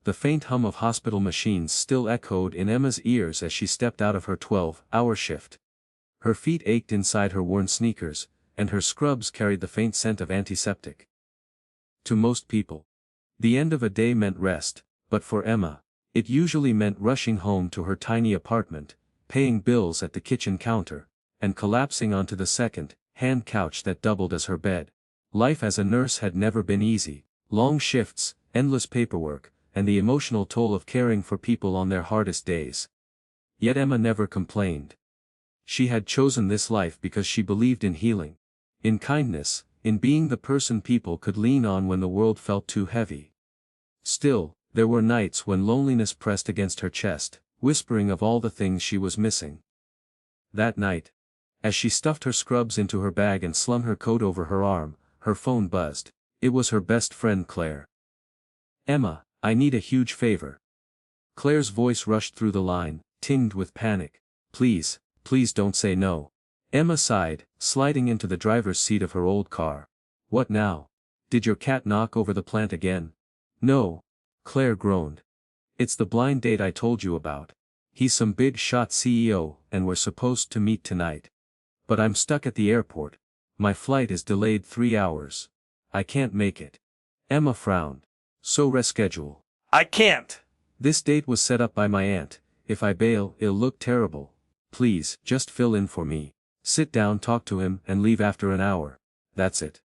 The faint hum of hospital machines still echoed in Emma's ears as she stepped out of her 12-hour shift. Her feet ached inside her worn sneakers, and her scrubs carried the faint scent of antiseptic. To most people, the end of a day meant rest, but for Emma, it usually meant rushing home to her tiny apartment, paying bills at the kitchen counter, and collapsing onto the second-hand couch that doubled as her bed. Life as a nurse had never been easy: long shifts, endless paperwork, and the emotional toll of caring for people on their hardest days. Yet Emma never complained. She had chosen this life because she believed in healing, in kindness, in being the person people could lean on when the world felt too heavy. Still, there were nights when loneliness pressed against her chest, whispering of all the things she was missing. That night, as she stuffed her scrubs into her bag and slung her coat over her arm, her phone buzzed. It was her best friend Claire. "Emma, I need a huge favor." Claire's voice rushed through the line, tinged with panic. "Please, please don't say no." Emma sighed, sliding into the driver's seat of her old car. "What now? Did your cat knock over the plant again?" "No." Claire groaned. "It's the blind date I told you about. He's some big shot CEO, and we're supposed to meet tonight. But I'm stuck at the airport. My flight is delayed 3 hours. I can't make it." Emma frowned. "So reschedule." "I can't. This date was set up by my aunt. If I bail, it'll look terrible. Please, just fill in for me. Sit down, talk to him, and leave after an hour. That's it.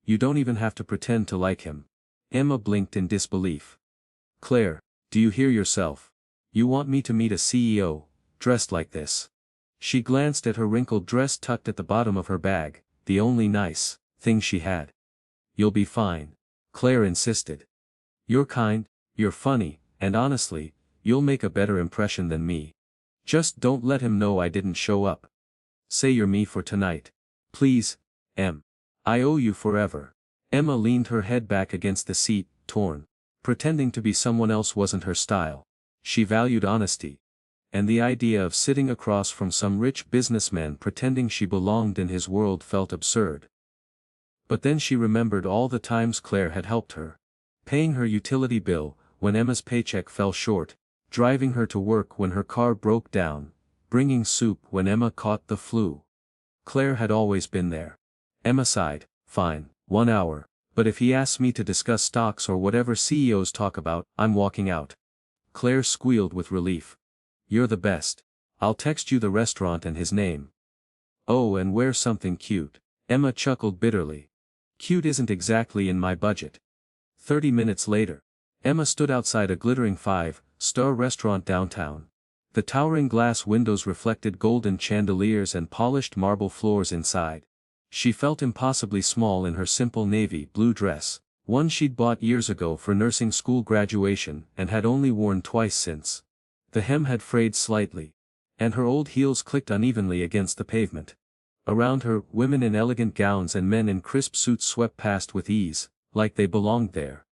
You don't even have to pretend to like him." Emma blinked in disbelief. "Claire, do you hear yourself? You want me to meet a CEO, dressed like this?" She glanced at her wrinkled dress tucked at the bottom of her bag, the only nice thing she had. "You'll be fine," Claire insisted. "You're kind, you're funny, and honestly, you'll make a better impression than me. Just don't let him know I didn't show up. Say you're me for tonight. Please, Em. I owe you forever." Emma leaned her head back against the seat, torn. Pretending to be someone else wasn't her style. She valued honesty. And the idea of sitting across from some rich businessman pretending she belonged in his world felt absurd. But then she remembered all the times Claire had helped her. Paying her utility bill when Emma's paycheck fell short, driving her to work when her car broke down, bringing soup when Emma caught the flu. Claire had always been there. Emma sighed. "Fine, 1 hour, but if he asks me to discuss stocks or whatever CEOs talk about, I'm walking out." Claire squealed with relief. "You're the best. I'll text you the restaurant and his name. Oh, and wear something cute." Emma chuckled bitterly. "Cute isn't exactly in my budget." 30 minutes later, Emma stood outside a glittering 5-star restaurant downtown. The towering glass windows reflected golden chandeliers and polished marble floors inside. She felt impossibly small in her simple navy blue dress, one she'd bought years ago for nursing school graduation and had only worn twice since. The hem had frayed slightly, and her old heels clicked unevenly against the pavement. Around her, women in elegant gowns and men in crisp suits swept past with ease, like they belonged there.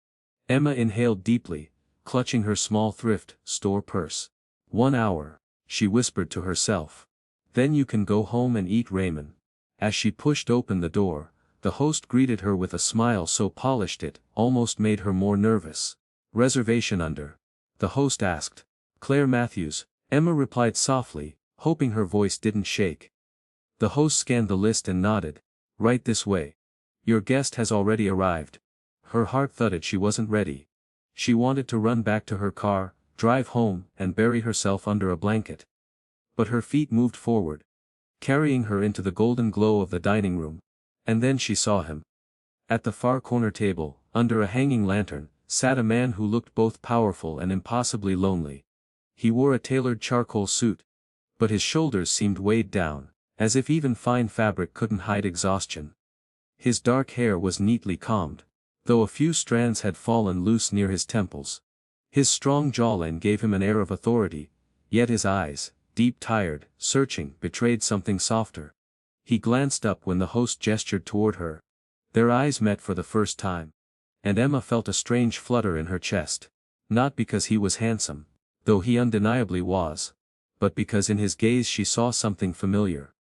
Emma inhaled deeply, clutching her small thrift store purse. 1 hour, she whispered to herself. Then you can go home and eat ramen. As she pushed open the door, the host greeted her with a smile so polished it almost made her more nervous. "Reservation under?" the host asked. "Claire Matthews," Emma replied softly, hoping her voice didn't shake. The host scanned the list and nodded. "Right this way. Your guest has already arrived." Her heart thudded. She wasn't ready. She wanted to run back to her car, drive home, and bury herself under a blanket. But her feet moved forward, carrying her into the golden glow of the dining room. And then she saw him. At the far corner table, under a hanging lantern, sat a man who looked both powerful and impossibly lonely. He wore a tailored charcoal suit, but his shoulders seemed weighed down, as if even fine fabric couldn't hide exhaustion. His dark hair was neatly combed, though a few strands had fallen loose near his temples. His strong jawline gave him an air of authority, yet his eyes, deep, tired, searching, betrayed something softer. He glanced up when the host gestured toward her. Their eyes met for the first time. And Emma felt a strange flutter in her chest. Not because he was handsome, though he undeniably was, but because in his gaze she saw something familiar.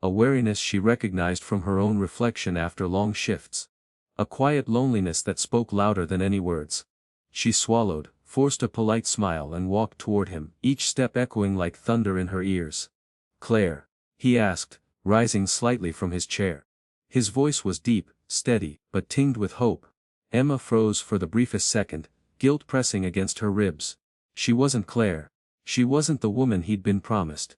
A wariness she recognized from her own reflection after long shifts. A quiet loneliness that spoke louder than any words. She swallowed, forced a polite smile and walked toward him, each step echoing like thunder in her ears. "Claire?" he asked, rising slightly from his chair. His voice was deep, steady, but tinged with hope. Emma froze for the briefest second, guilt pressing against her ribs. She wasn't Claire. She wasn't the woman he'd been promised.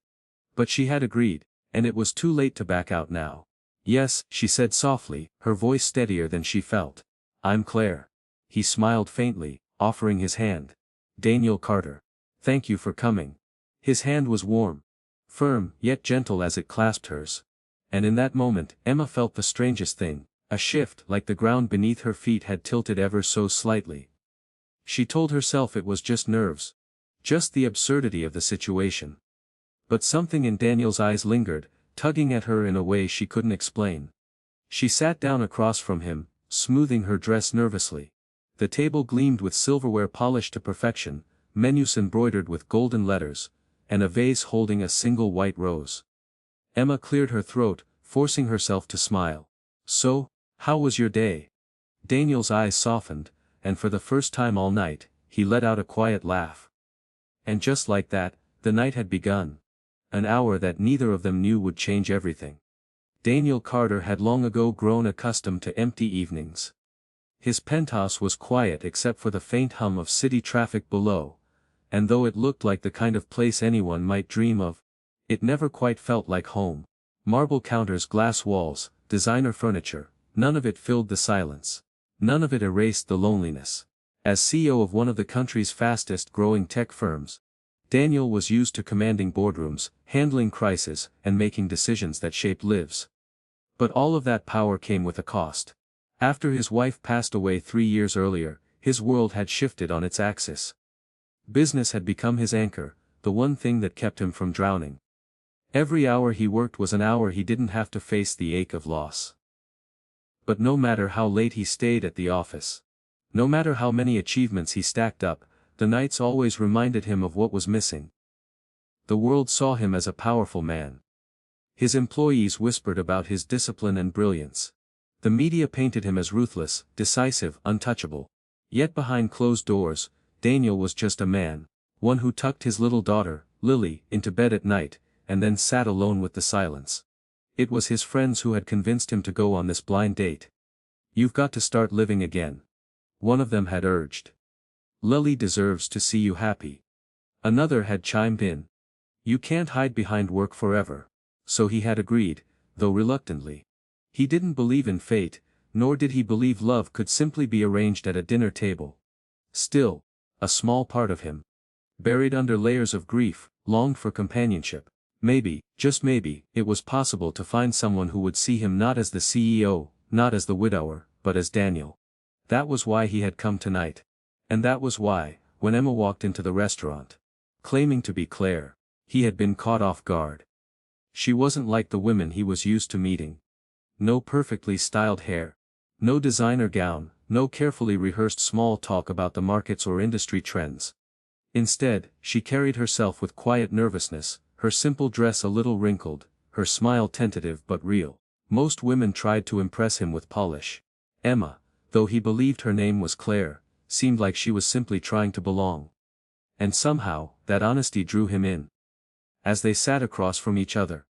But she had agreed, and it was too late to back out now. "Yes," she said softly, her voice steadier than she felt. "I'm Claire." He smiled faintly, offering his hand. "Daniel Carter. Thank you for coming." His hand was warm, firm, yet gentle as it clasped hers. And in that moment, Emma felt the strangest thing, a shift like the ground beneath her feet had tilted ever so slightly. She told herself it was just nerves. Just the absurdity of the situation. But something in Daniel's eyes lingered, tugging at her in a way she couldn't explain. She sat down across from him, smoothing her dress nervously. The table gleamed with silverware polished to perfection, menus embroidered with golden letters, and a vase holding a single white rose. Emma cleared her throat, forcing herself to smile. "So, how was your day?" Daniel's eyes softened, and for the first time all night, he let out a quiet laugh. And just like that, the night had begun. An hour that neither of them knew would change everything. Daniel Carter had long ago grown accustomed to empty evenings. His penthouse was quiet except for the faint hum of city traffic below, and though it looked like the kind of place anyone might dream of, it never quite felt like home. Marble counters, glass walls, designer furniture, none of it filled the silence. None of it erased the loneliness. As CEO of one of the country's fastest growing tech firms, Daniel was used to commanding boardrooms, handling crises, and making decisions that shaped lives. But all of that power came with a cost. After his wife passed away 3 years earlier, his world had shifted on its axis. Business had become his anchor, the one thing that kept him from drowning. Every hour he worked was an hour he didn't have to face the ache of loss. But no matter how late he stayed at the office, no matter how many achievements he stacked up, the nights always reminded him of what was missing. The world saw him as a powerful man. His employees whispered about his discipline and brilliance. The media painted him as ruthless, decisive, untouchable. Yet behind closed doors, Daniel was just a man, one who tucked his little daughter, Lily, into bed at night, and then sat alone with the silence. It was his friends who had convinced him to go on this blind date. "You've got to start living again," one of them had urged. "Lily deserves to see you happy." Another had chimed in. "You can't hide behind work forever." So he had agreed, though reluctantly. He didn't believe in fate, nor did he believe love could simply be arranged at a dinner table. Still, a small part of him, buried under layers of grief, longed for companionship. Maybe, just maybe, it was possible to find someone who would see him not as the CEO, not as the widower, but as Daniel. That was why he had come tonight. And that was why, when Emma walked into the restaurant, claiming to be Claire, he had been caught off guard. She wasn't like the women he was used to meeting. No perfectly styled hair. No designer gown, no carefully rehearsed small talk about the markets or industry trends. Instead, she carried herself with quiet nervousness, her simple dress a little wrinkled, her smile tentative but real. Most women tried to impress him with polish. Emma, though he believed her name was Claire, seemed like she was simply trying to belong. And somehow, that honesty drew him in. As they sat across from each other,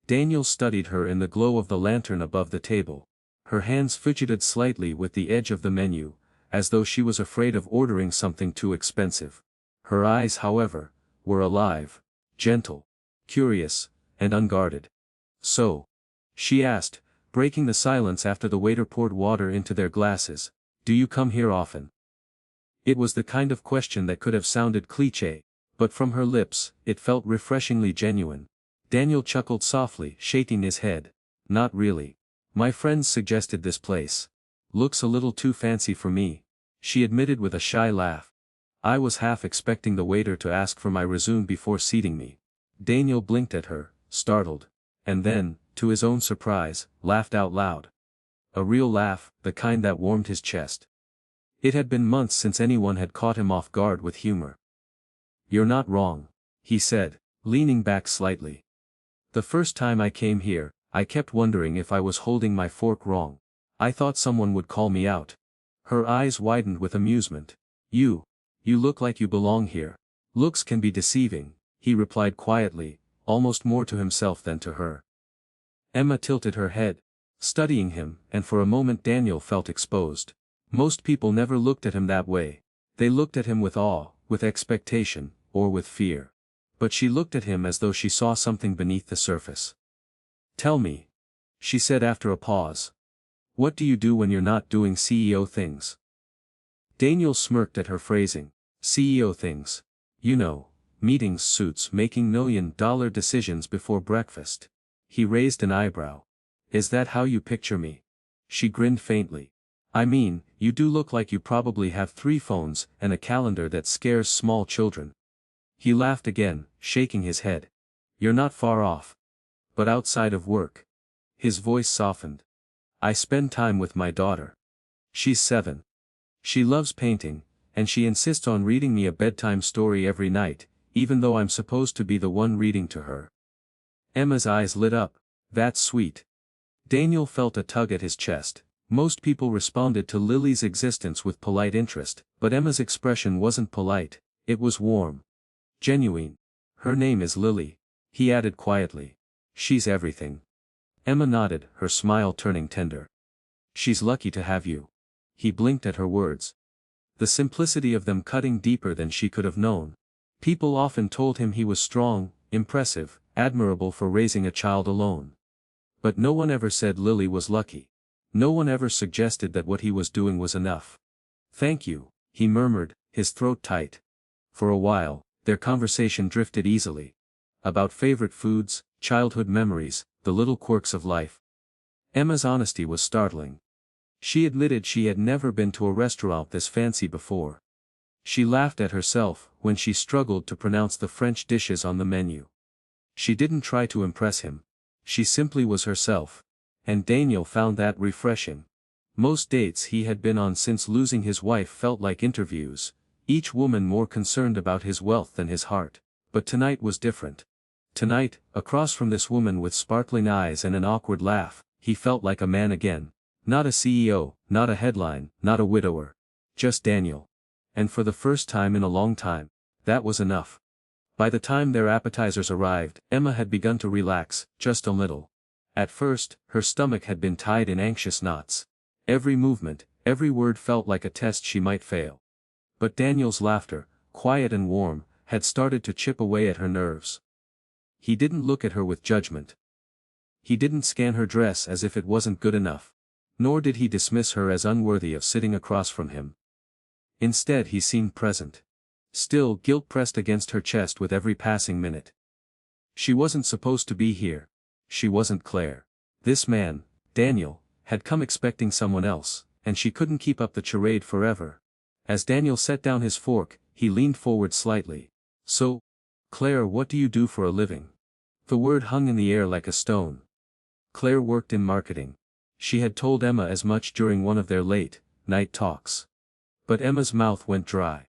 Daniel studied her in the glow of the lantern above the table. Her hands fidgeted slightly with the edge of the menu, as though she was afraid of ordering something too expensive. Her eyes, however, were alive, gentle, curious, and unguarded. "So?" she asked, breaking the silence after the waiter poured water into their glasses. "Do you come here often?" It was the kind of question that could have sounded cliché, but from her lips, it felt refreshingly genuine. Daniel chuckled softly, shaking his head. "Not really. My friends suggested this place. Looks a little too fancy for me," she admitted with a shy laugh. "I was half expecting the waiter to ask for my resume before seating me." Daniel blinked at her, startled, and then, to his own surprise, laughed out loud. A real laugh, the kind that warmed his chest. It had been months since anyone had caught him off guard with humor. "You're not wrong," he said, leaning back slightly. "The first time I came here, I kept wondering if I was holding my fork wrong. I thought someone would call me out." Her eyes widened with amusement. You You look like you belong here. Looks can be deceiving, he replied quietly, almost more to himself than to her. Emma tilted her head, studying him, and for a moment Daniel felt exposed. Most people never looked at him that way. They looked at him with awe, with expectation, or with fear. But she looked at him as though she saw something beneath the surface. Tell me, she said after a pause. What do you do when you're not doing CEO things? Daniel smirked at her phrasing. CEO things. You know, meetings, suits, making $1 million decisions before breakfast. He raised an eyebrow. Is that how you picture me? She grinned faintly. I mean, you do look like you probably have 3 phones and a calendar that scares small children. He laughed again, shaking his head. You're not far off. But outside of work. His voice softened. I spend time with my daughter. She's 7. She loves painting, and she insists on reading me a bedtime story every night, even though I'm supposed to be the one reading to her. Emma's eyes lit up. That's sweet. Daniel felt a tug at his chest. Most people responded to Lily's existence with polite interest, but Emma's expression wasn't polite, it was warm. Genuine. Her name is Lily, he added quietly. She's everything. Emma nodded, her smile turning tender. She's lucky to have you. He blinked at her words. The simplicity of them cutting deeper than she could have known. People often told him he was strong, impressive, admirable for raising a child alone. But no one ever said Lily was lucky. No one ever suggested that what he was doing was enough. Thank you, he murmured, his throat tight. For a while, their conversation drifted easily. About favorite foods, childhood memories, the little quirks of life. Emma's honesty was startling. She admitted she had never been to a restaurant this fancy before. She laughed at herself when she struggled to pronounce the French dishes on the menu. She didn't try to impress him. She simply was herself. And Daniel found that refreshing. Most dates he had been on since losing his wife felt like interviews, each woman more concerned about his wealth than his heart. But tonight was different. Tonight, across from this woman with sparkling eyes and an awkward laugh, he felt like a man again. Not a CEO, not a headline, not a widower. Just Daniel. And for the first time in a long time, that was enough. By the time their appetizers arrived, Emma had begun to relax, just a little. At first, her stomach had been tied in anxious knots. Every movement, every word felt like a test she might fail. But Daniel's laughter, quiet and warm, had started to chip away at her nerves. He didn't look at her with judgment. He didn't scan her dress as if it wasn't good enough. Nor did he dismiss her as unworthy of sitting across from him. Instead he seemed present. Still, guilt pressed against her chest with every passing minute. She wasn't supposed to be here. She wasn't Claire. This man, Daniel, had come expecting someone else, and she couldn't keep up the charade forever. As Daniel set down his fork, he leaned forward slightly. So, Claire, what do you do for a living? The word hung in the air like a stone. Claire worked in marketing. She had told Emma as much during one of their late-night talks. But Emma's mouth went dry.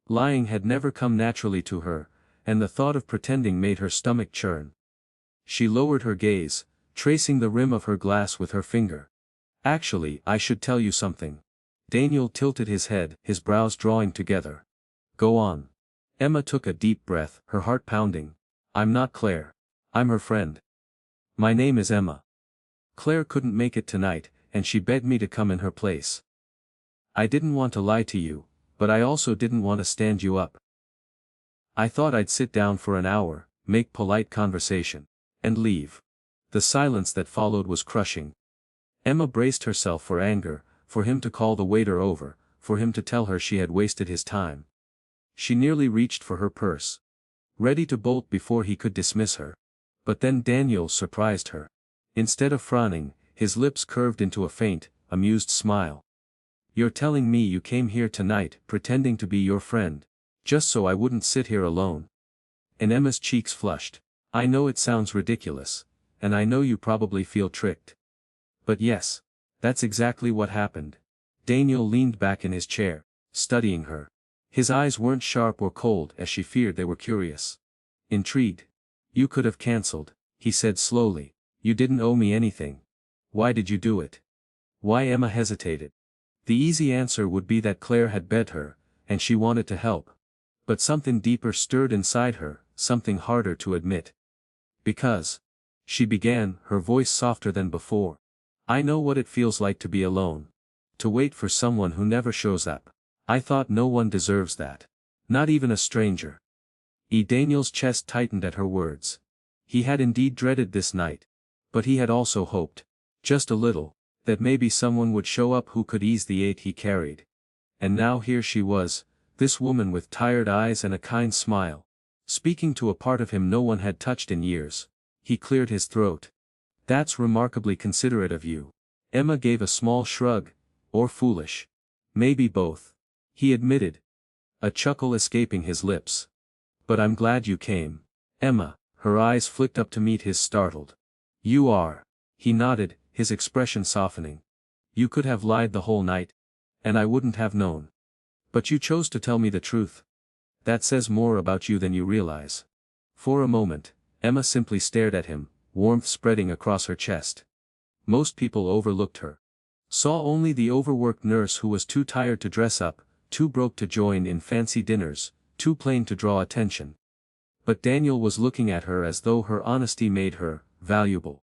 Lying had never come naturally to her, and the thought of pretending made her stomach churn. She lowered her gaze, tracing the rim of her glass with her finger. Actually, I should tell you something. Daniel tilted his head, his brows drawing together. Go on. Emma took a deep breath, her heart pounding. I'm not Claire. I'm her friend. My name is Emma. Claire couldn't make it tonight, and she begged me to come in her place. I didn't want to lie to you, but I also didn't want to stand you up. I thought I'd sit down for an hour, make polite conversation, and leave. The silence that followed was crushing. Emma braced herself for anger, for him to call the waiter over, for him to tell her she had wasted his time. She nearly reached for her purse, ready to bolt before he could dismiss her. But then Daniel surprised her. Instead of frowning, his lips curved into a faint, amused smile. You're telling me you came here tonight, pretending to be your friend, just so I wouldn't sit here alone? And Emma's cheeks flushed. I know it sounds ridiculous, and I know you probably feel tricked. But yes, that's exactly what happened. Daniel leaned back in his chair, studying her. His eyes weren't sharp or cold as she feared they were curious. Intrigued. You could have cancelled, he said slowly. You didn't owe me anything. Why did you do it? Why? Emma hesitated. The easy answer would be that Claire had begged her, and she wanted to help. But something deeper stirred inside her, something harder to admit. Because, she began, her voice softer than before, I know what it feels like to be alone. To wait for someone who never shows up. I thought no one deserves that. Not even a stranger. Daniel's chest tightened at her words. He had indeed dreaded this night. But he had also hoped, just a little, that maybe someone would show up who could ease the ache he carried. And now here she was, this woman with tired eyes and a kind smile, speaking to a part of him no one had touched in years. He cleared his throat. That's remarkably considerate of you. Emma gave a small shrug. Or foolish. Maybe both. He admitted. A chuckle escaping his lips. But I'm glad you came. Emma, her eyes flicked up to meet his startled. You are. He nodded, his expression softening. You could have lied the whole night. And I wouldn't have known. But you chose to tell me the truth. That says more about you than you realize. For a moment, Emma simply stared at him, warmth spreading across her chest. Most people overlooked her. Saw only the overworked nurse who was too tired to dress up, too broke to join in fancy dinners, too plain to draw attention. But Daniel was looking at her as though her honesty made her valuable.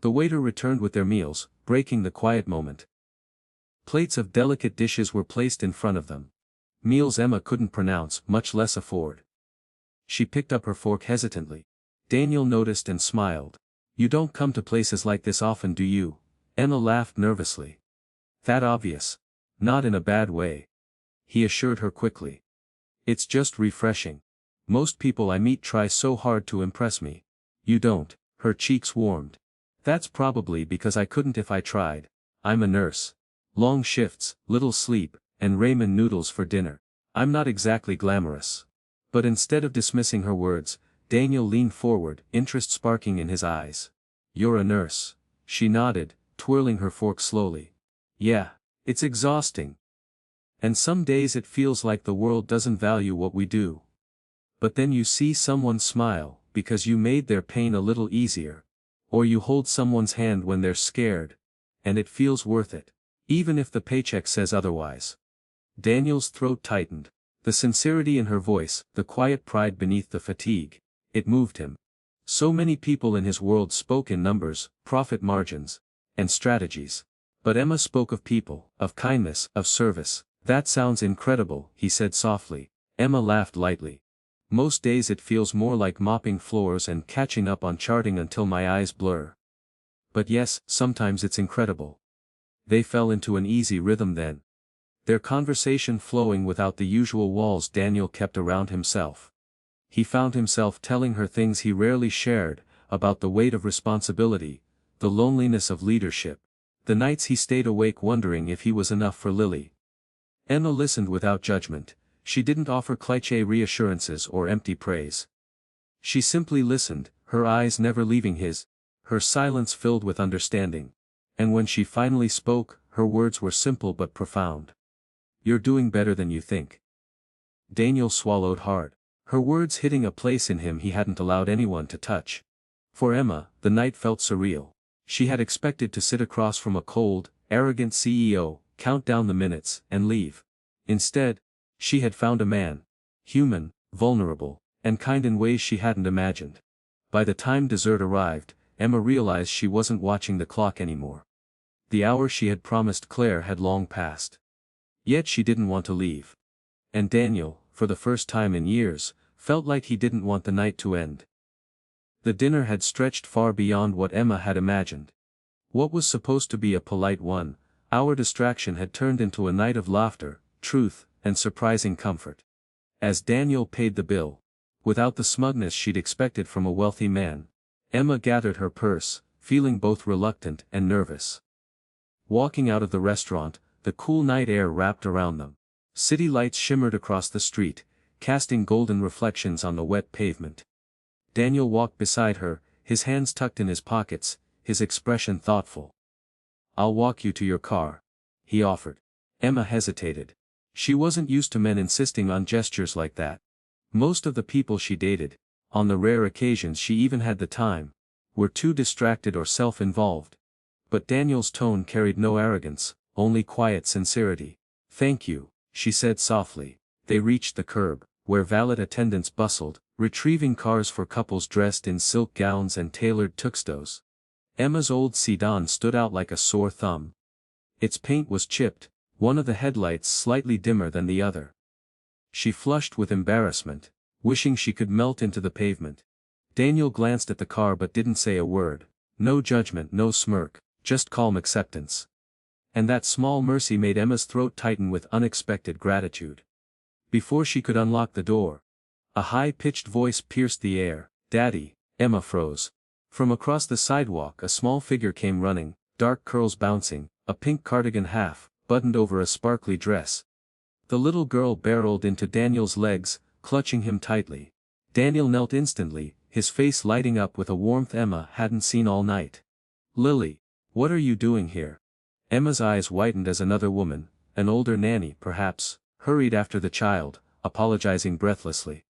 The waiter returned with their meals, breaking the quiet moment. Plates of delicate dishes were placed in front of them. Meals Emma couldn't pronounce, much less afford. She picked up her fork hesitantly. Daniel noticed and smiled. You don't come to places like this often, do you? Emma laughed nervously. That obvious. Not in a bad way. He assured her quickly. It's just refreshing. Most people I meet try so hard to impress me. You don't. Her cheeks warmed. That's probably because I couldn't if I tried. I'm a nurse. Long shifts, little sleep, and ramen noodles for dinner. I'm not exactly glamorous. But instead of dismissing her words, Daniel leaned forward, interest sparking in his eyes. You're a nurse. She nodded, twirling her fork slowly. Yeah, it's exhausting. And some days it feels like the world doesn't value what we do. But then you see someone smile, because you made their pain a little easier. Or you hold someone's hand when they're scared. And it feels worth it. Even if the paycheck says otherwise. Daniel's throat tightened. The sincerity in her voice, the quiet pride beneath the fatigue. It moved him. So many people in his world spoke in numbers, profit margins, and strategies. But Emma spoke of people, of kindness, of service. That sounds incredible, he said softly. Emma laughed lightly. Most days it feels more like mopping floors and catching up on charting until my eyes blur. But yes, sometimes it's incredible. They fell into an easy rhythm then. Their conversation flowing without the usual walls Daniel kept around himself. He found himself telling her things he rarely shared, about the weight of responsibility, the loneliness of leadership, the nights he stayed awake wondering if he was enough for Lily. Emma listened without judgment. She didn't offer cliché reassurances or empty praise. She simply listened, her eyes never leaving his, her silence filled with understanding. And when she finally spoke, her words were simple but profound. You're doing better than you think. Daniel swallowed hard. Her words hitting a place in him he hadn't allowed anyone to touch. For Emma, the night felt surreal. She had expected to sit across from a cold, arrogant CEO, count down the minutes, and leave. Instead, she had found a man. Human, vulnerable, and kind in ways she hadn't imagined. By the time dessert arrived, Emma realized she wasn't watching the clock anymore. The hour she had promised Claire had long passed. Yet she didn't want to leave. And Daniel, for the first time in years, felt like he didn't want the night to end. The dinner had stretched far beyond what Emma had imagined. What was supposed to be a polite one-hour distraction had turned into a night of laughter, truth, and surprising comfort. As Daniel paid the bill, without the smugness she'd expected from a wealthy man, Emma gathered her purse, feeling both reluctant and nervous. Walking out of the restaurant, the cool night air wrapped around them. City lights shimmered across the street, casting golden reflections on the wet pavement. Daniel walked beside her, his hands tucked in his pockets, his expression thoughtful. I'll walk you to your car, he offered. Emma hesitated. She wasn't used to men insisting on gestures like that. Most of the people she dated, on the rare occasions she even had the time, were too distracted or self-involved. But Daniel's tone carried no arrogance, only quiet sincerity. Thank you, she said softly. They reached the curb, where valet attendants bustled, retrieving cars for couples dressed in silk gowns and tailored tuxedos. Emma's old sedan stood out like a sore thumb. Its paint was chipped, one of the headlights slightly dimmer than the other. She flushed with embarrassment, wishing she could melt into the pavement. Daniel glanced at the car but didn't say a word. No judgment, no smirk, just calm acceptance. And that small mercy made Emma's throat tighten with unexpected gratitude. Before she could unlock the door, a high-pitched voice pierced the air. "Daddy." Emma froze. From across the sidewalk a small figure came running, dark curls bouncing, a pink cardigan half buttoned over a sparkly dress. The little girl barreled into Daniel's legs, clutching him tightly. Daniel knelt instantly, his face lighting up with a warmth Emma hadn't seen all night. "Lily, what are you doing here?" Emma's eyes whitened as another woman, an older nanny perhaps, hurried after the child, apologizing breathlessly.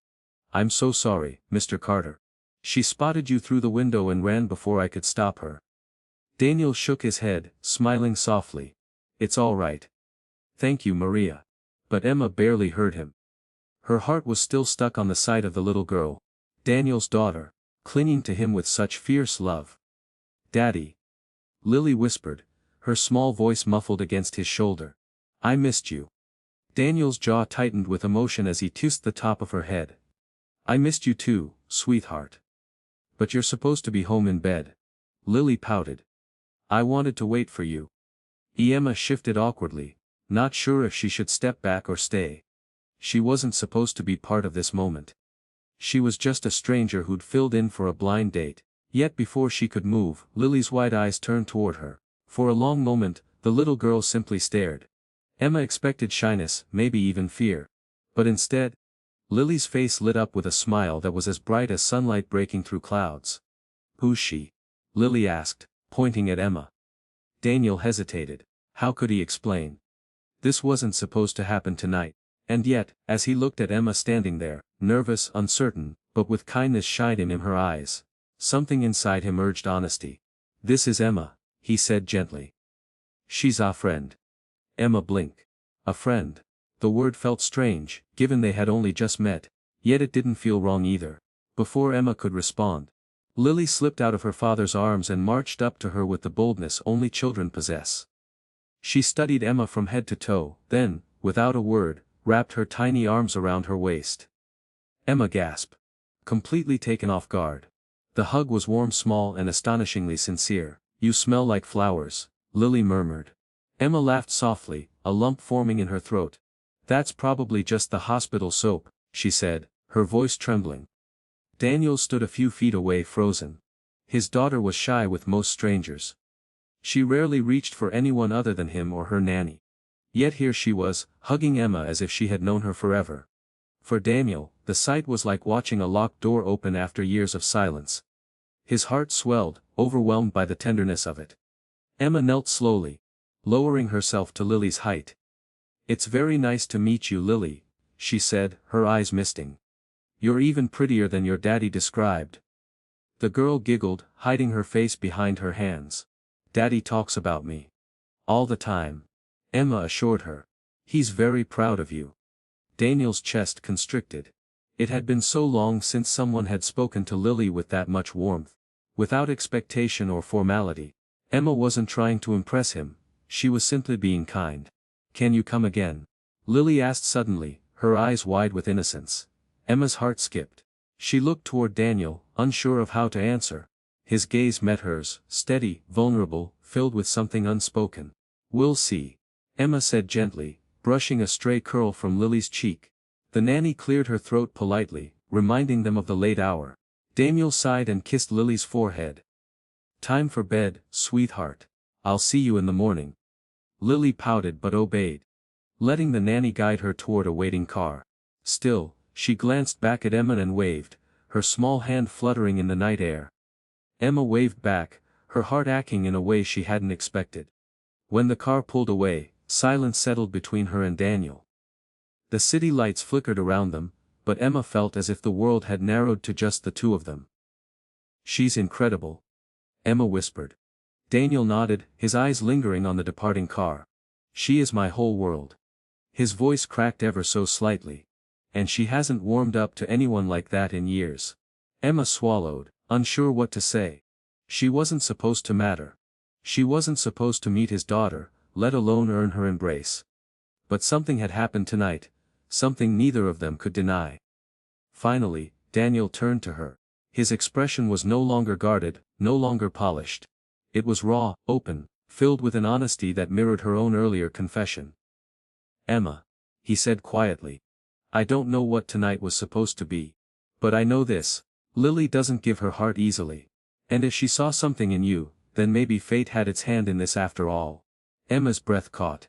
"I'm so sorry, Mr. Carter. She spotted you through the window and ran before I could stop her." Daniel shook his head, smiling softly. "It's all right. Thank you, Maria." But Emma barely heard him. Her heart was still stuck on the sight of the little girl, Daniel's daughter, clinging to him with such fierce love. "Daddy," Lily whispered, her small voice muffled against his shoulder. "I missed you." Daniel's jaw tightened with emotion as he kissed the top of her head. "I missed you too, sweetheart. But you're supposed to be home in bed." Lily pouted. "I wanted to wait for you." Emma shifted awkwardly, not sure if she should step back or stay. She wasn't supposed to be part of this moment. She was just a stranger who'd filled in for a blind date, yet before she could move, Lily's wide eyes turned toward her. For a long moment, the little girl simply stared. Emma expected shyness, maybe even fear. But instead, Lily's face lit up with a smile that was as bright as sunlight breaking through clouds. "Who's she?" Lily asked, pointing at Emma. Daniel hesitated. How could he explain? This wasn't supposed to happen tonight. And yet, as he looked at Emma standing there, nervous, uncertain, but with kindness shining in her eyes, something inside him urged honesty. "This is Emma," he said gently. "She's a friend." Emma blinked. A friend. The word felt strange, given they had only just met, yet it didn't feel wrong either. Before Emma could respond, Lily slipped out of her father's arms and marched up to her with the boldness only children possess. She studied Emma from head to toe, then, without a word, wrapped her tiny arms around her waist. Emma gasped. Completely taken off guard. The hug was warm, small and astonishingly sincere. "You smell like flowers," Lily murmured. Emma laughed softly, a lump forming in her throat. "That's probably just the hospital soap," she said, her voice trembling. Daniel stood a few feet away, frozen. His daughter was shy with most strangers. She rarely reached for anyone other than him or her nanny. Yet here she was, hugging Emma as if she had known her forever. For Daniel, the sight was like watching a locked door open after years of silence. His heart swelled, overwhelmed by the tenderness of it. Emma knelt slowly, lowering herself to Lily's height. "It's very nice to meet you, Lily," she said, her eyes misting. "You're even prettier than your daddy described." The girl giggled, hiding her face behind her hands. "Daddy talks about me all the time," Emma assured her. "He's very proud of you." Daniel's chest constricted. It had been so long since someone had spoken to Lily with that much warmth. Without expectation or formality. Emma wasn't trying to impress him, she was simply being kind. "Can you come again?" Lily asked suddenly, her eyes wide with innocence. Emma's heart skipped. She looked toward Daniel, unsure of how to answer. His gaze met hers, steady, vulnerable, filled with something unspoken. "We'll see," Emma said gently, brushing a stray curl from Lily's cheek. The nanny cleared her throat politely, reminding them of the late hour. Daniel sighed and kissed Lily's forehead. "Time for bed, sweetheart. I'll see you in the morning." Lily pouted but obeyed, letting the nanny guide her toward a waiting car. Still, she glanced back at Emma and waved, her small hand fluttering in the night air. Emma waved back, her heart aching in a way she hadn't expected. When the car pulled away, silence settled between her and Daniel. The city lights flickered around them, but Emma felt as if the world had narrowed to just the two of them. "She's incredible," Emma whispered. Daniel nodded, his eyes lingering on the departing car. "She is my whole world." His voice cracked ever so slightly. And she hasn't warmed up to anyone like that in years. Emma swallowed, unsure what to say. She wasn't supposed to matter. She wasn't supposed to meet his daughter, let alone earn her embrace. But something had happened tonight, something neither of them could deny. Finally, Daniel turned to her. His expression was no longer guarded, no longer polished. It was raw, open, filled with an honesty that mirrored her own earlier confession. "Emma," he said quietly. "I don't know what tonight was supposed to be. But I know this. Lily doesn't give her heart easily. And if she saw something in you, then maybe fate had its hand in this after all." Emma's breath caught.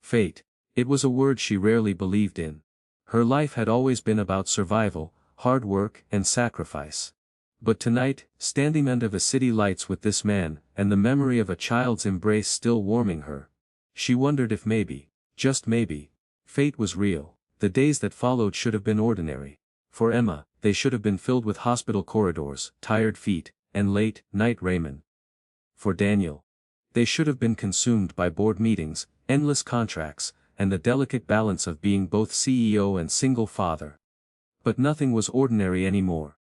Fate. It was a word she rarely believed in. Her life had always been about survival, hard work, and sacrifice. But tonight, standing under the city lights with this man, and the memory of a child's embrace still warming her, she wondered if maybe, just maybe, fate was real. The days that followed should have been ordinary. For Emma, they should have been filled with hospital corridors, tired feet, and late-night ramen. For Daniel, they should have been consumed by board meetings, endless contracts, and the delicate balance of being both CEO and single father. But nothing was ordinary anymore.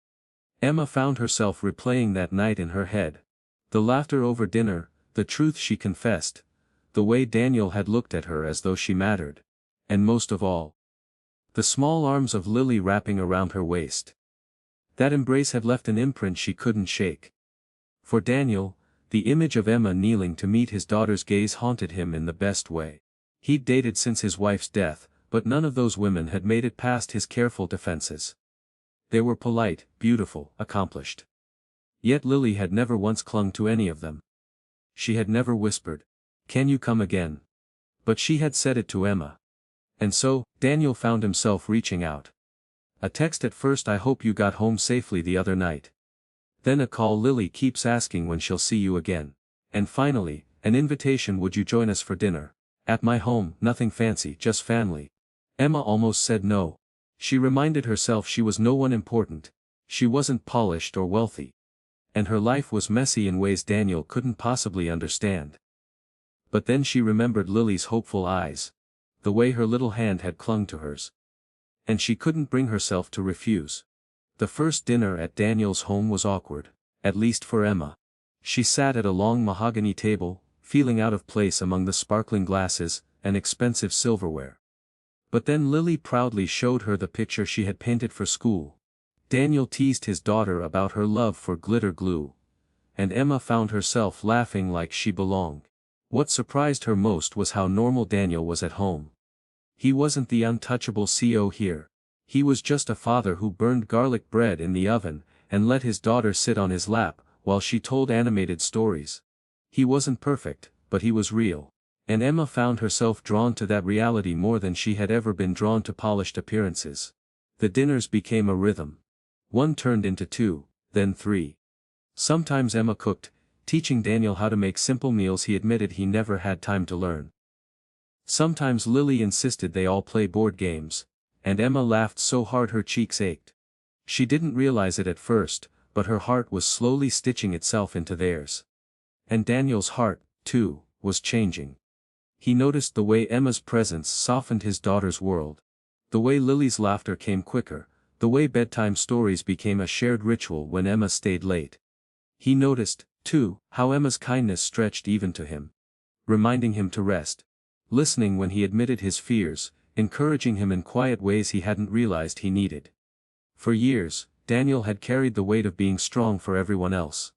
Emma found herself replaying that night in her head. The laughter over dinner, the truth she confessed, the way Daniel had looked at her as though she mattered. And most of all, the small arms of Lily wrapping around her waist. That embrace had left an imprint she couldn't shake. For Daniel, the image of Emma kneeling to meet his daughter's gaze haunted him in the best way. He'd dated since his wife's death, but none of those women had made it past his careful defenses. They were polite, beautiful, accomplished. Yet Lily had never once clung to any of them. She had never whispered, "Can you come again?" But she had said it to Emma. And so, Daniel found himself reaching out. A text at first, "I hope you got home safely the other night." Then a call, "Lily keeps asking when she'll see you again." And finally, an invitation, "Would you join us for dinner? At my home, nothing fancy, just family." Emma almost said no. She reminded herself she was no one important. She wasn't polished or wealthy. And her life was messy in ways Daniel couldn't possibly understand. But then she remembered Lily's hopeful eyes. The way her little hand had clung to hers. And she couldn't bring herself to refuse. The first dinner at Daniel's home was awkward, at least for Emma. She sat at a long mahogany table, feeling out of place among the sparkling glasses and expensive silverware. But then Lily proudly showed her the picture she had painted for school. Daniel teased his daughter about her love for glitter glue. And Emma found herself laughing like she belonged. What surprised her most was how normal Daniel was at home. He wasn't the untouchable CEO here. He was just a father who burned garlic bread in the oven, and let his daughter sit on his lap, while she told animated stories. He wasn't perfect, but he was real. And Emma found herself drawn to that reality more than she had ever been drawn to polished appearances. The dinners became a rhythm. One turned into two, then three. Sometimes Emma cooked, teaching Daniel how to make simple meals he admitted he never had time to learn. Sometimes Lily insisted they all play board games, and Emma laughed so hard her cheeks ached. She didn't realize it at first, but her heart was slowly stitching itself into theirs. And Daniel's heart, too, was changing. He noticed the way Emma's presence softened his daughter's world. The way Lily's laughter came quicker, the way bedtime stories became a shared ritual when Emma stayed late. He noticed, too, how Emma's kindness stretched even to him. Reminding him to rest. Listening when he admitted his fears, encouraging him in quiet ways he hadn't realized he needed. For years, Daniel had carried the weight of being strong for everyone else.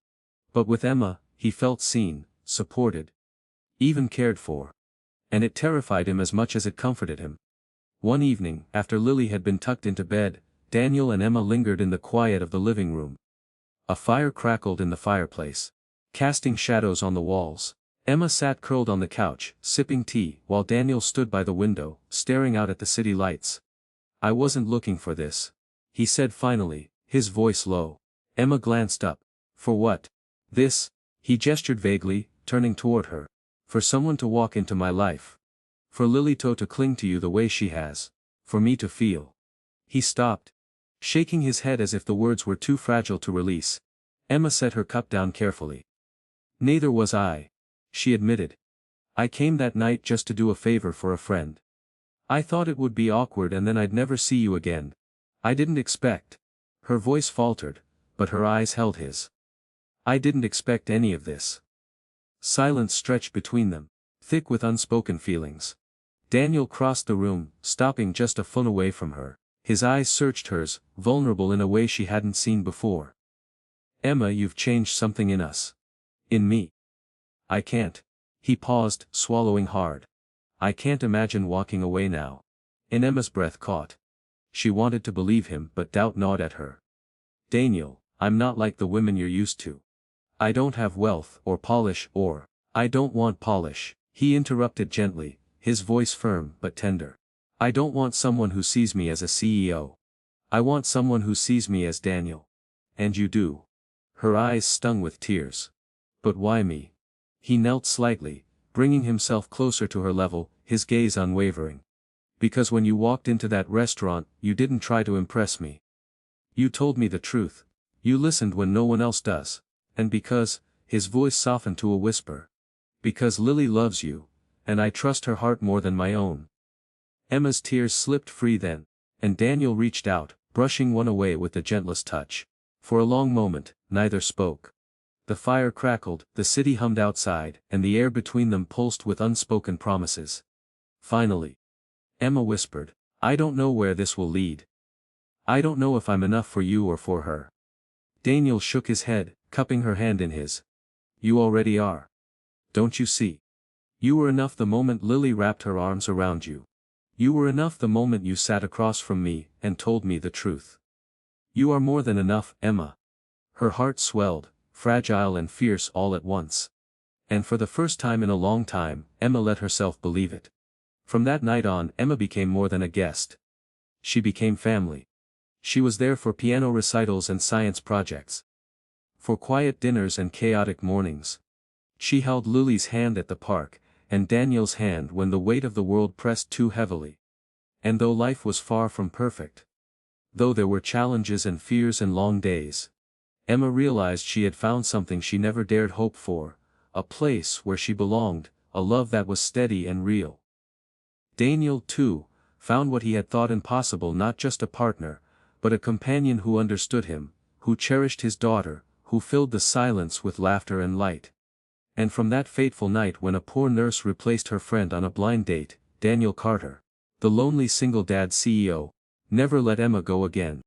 But with Emma, he felt seen, supported, even cared for. And it terrified him as much as it comforted him. One evening, after Lily had been tucked into bed, Daniel and Emma lingered in the quiet of the living room. A fire crackled in the fireplace, casting shadows on the walls. Emma sat curled on the couch, sipping tea, while Daniel stood by the window, staring out at the city lights. "I wasn't looking for this," he said finally, his voice low. Emma glanced up. "For what?" "This," he gestured vaguely, turning toward her. "For someone to walk into my life. For Lilito to cling to you the way she has. For me to feel." He stopped, shaking his head as if the words were too fragile to release. Emma set her cup down carefully. "Neither was I," she admitted. "I came that night just to do a favor for a friend. I thought it would be awkward and then I'd never see you again. I didn't expect. Her voice faltered, but her eyes held his. I didn't expect any of this. Silence stretched between them, thick with unspoken feelings. Daniel crossed the room, stopping just a foot away from her. His eyes searched hers, vulnerable in a way she hadn't seen before. Emma, you've changed something in us. In me. I can't. He paused, swallowing hard. I can't imagine walking away now. And Emma's breath caught. She wanted to believe him, but doubt gnawed at her. Daniel, I'm not like the women you're used to. I don't have wealth or polish or, I don't want polish, he interrupted gently, his voice firm but tender. I don't want someone who sees me as a CEO. I want someone who sees me as Daniel. And you do. Her eyes stung with tears. But why me? He knelt slightly, bringing himself closer to her level, his gaze unwavering. Because when you walked into that restaurant, you didn't try to impress me. You told me the truth. You listened when no one else does. And because, his voice softened to a whisper. Because Lily loves you, and I trust her heart more than my own. Emma's tears slipped free then, and Daniel reached out, brushing one away with the gentlest touch. For a long moment, neither spoke. The fire crackled, the city hummed outside, and the air between them pulsed with unspoken promises. Finally, Emma whispered, I don't know where this will lead. I don't know if I'm enough for you or for her. Daniel shook his head, cupping her hand in his. You already are. Don't you see? You were enough the moment Lily wrapped her arms around you. You were enough the moment you sat across from me and told me the truth. You are more than enough, Emma. Her heart swelled, fragile and fierce all at once. And for the first time in a long time, Emma let herself believe it. From that night on, Emma became more than a guest. She became family. She was there for piano recitals and science projects. For quiet dinners and chaotic mornings. She held Lily's hand at the park, and Daniel's hand when the weight of the world pressed too heavily. And though life was far from perfect, though there were challenges and fears and long days, Emma realized she had found something she never dared hope for, a place where she belonged, a love that was steady and real. Daniel, too, found what he had thought impossible, not just a partner, but a companion who understood him, who cherished his daughter, who filled the silence with laughter and light. And from that fateful night when a poor nurse replaced her friend on a blind date, Daniel Carter, the lonely single dad CEO, never let Emma go again.